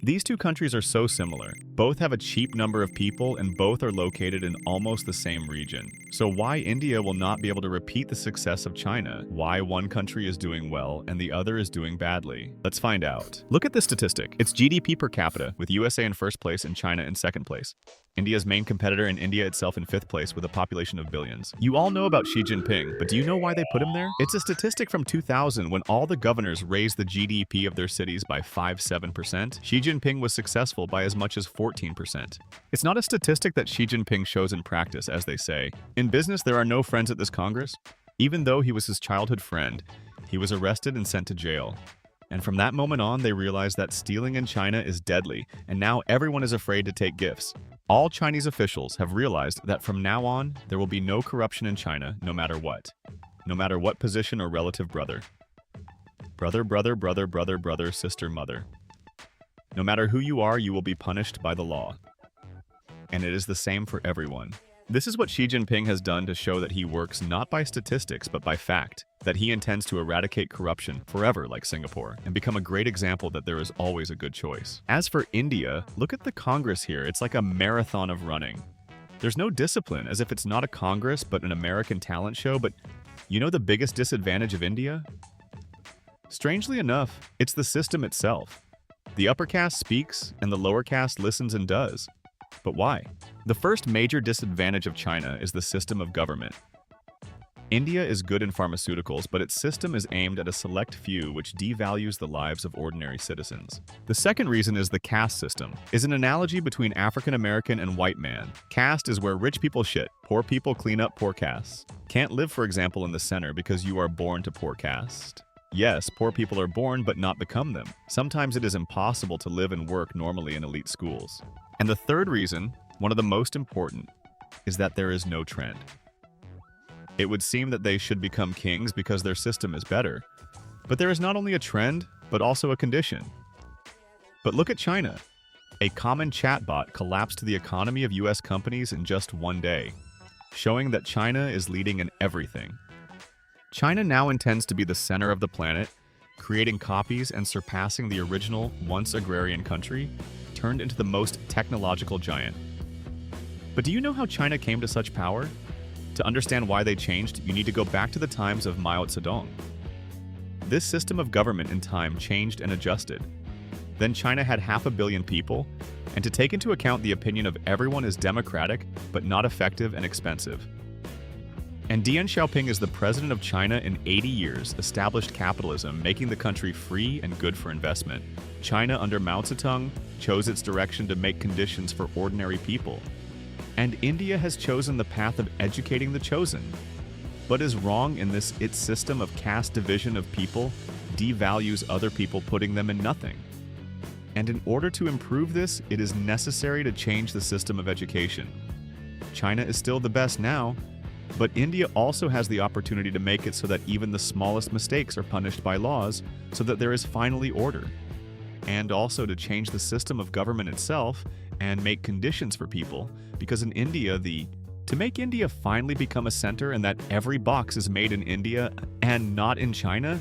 These two countries are so similar. Both have a cheap number of people and both are located in almost the same region. So why India will not be able to repeat the success of China? Why one country is doing well and the other is doing badly? Let's find out. Look at this statistic. It's GDP per capita, with USA in first place and China in second place. India's main competitor in India itself in fifth place with a population of billions. You all know about Xi Jinping, but do you know why they put him there? It's a statistic from 2000 when all the governors raised the GDP of their cities by 5-7%. Xi Jinping was successful by as much as 14%. It's not a statistic that Xi Jinping shows in practice, as they say. In business, there are no friends at this Congress. Even though he was his childhood friend, he was arrested and sent to jail. And from that moment on, they realized that stealing in China is deadly, and now everyone is afraid to take gifts. All Chinese officials have realized that from now on, there will be no corruption in China, no matter what. No matter what position or relative brother. Brother, brother, brother, brother, brother, sister, mother. No matter who you are, you will be punished by the law. And it is the same for everyone. This is what Xi Jinping has done to show that he works not by statistics but by fact, that he intends to eradicate corruption forever like Singapore, and become a great example that there is always a good choice. As for India, look at the Congress here. It's like a marathon of running. There's no discipline, as if it's not a Congress but an American talent show, but you know the biggest disadvantage of India? Strangely enough, it's the system itself. The upper caste speaks, and the lower caste listens and does. But why? The first major disadvantage of China is the system of government. India is good in pharmaceuticals, but its system is aimed at a select few, which devalues the lives of ordinary citizens. The second reason is the caste system, is an analogy between African American and white man. Caste is where rich people shit, poor people clean up poor castes. Can't live, for example, in the center because you are born to poor caste. Yes, poor people are born but not become them. Sometimes it is impossible to live and work normally in elite schools. And the third reason, one of the most important, is that there is no trend. It would seem that they should become kings because their system is better. But there is not only a trend, but also a condition. But look at China. A common chatbot collapsed the economy of US companies in just one day, showing that China is leading in everything. China now intends to be the center of the planet, creating copies and surpassing the original, once agrarian country, turned into the most technological giant. But do you know how China came to such power? To understand why they changed, you need to go back to the times of Mao Zedong. This system of government in time changed and adjusted. Then China had 500 million people, and to take into account the opinion of everyone is democratic, but not effective and expensive. And Deng Xiaoping is the president of China in 80 years, established capitalism, making the country free and good for investment. China under Mao Zedong chose its direction to make conditions for ordinary people. And India has chosen the path of educating the chosen, but is wrong in this its system of caste division of people devalues other people, putting them in nothing. And in order to improve this, it is necessary to change the system of education. China is still the best now, but India also has the opportunity to make it so that even the smallest mistakes are punished by laws, so that there is finally order. And also to change the system of government itself and make conditions for people, because in India, to make India finally become a center and that every box is made in India and not in China,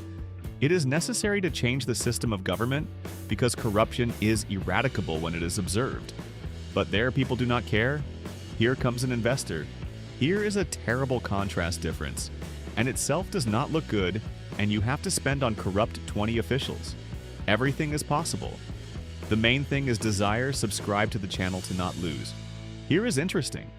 it is necessary to change the system of government because corruption is eradicable when it is observed. But there people do not care. Here comes an investor. Here is a terrible contrast difference, and itself does not look good, and you have to spend on corrupt 20 officials. Everything is possible. The main thing is desire. Subscribe to the channel to not lose. Here is interesting.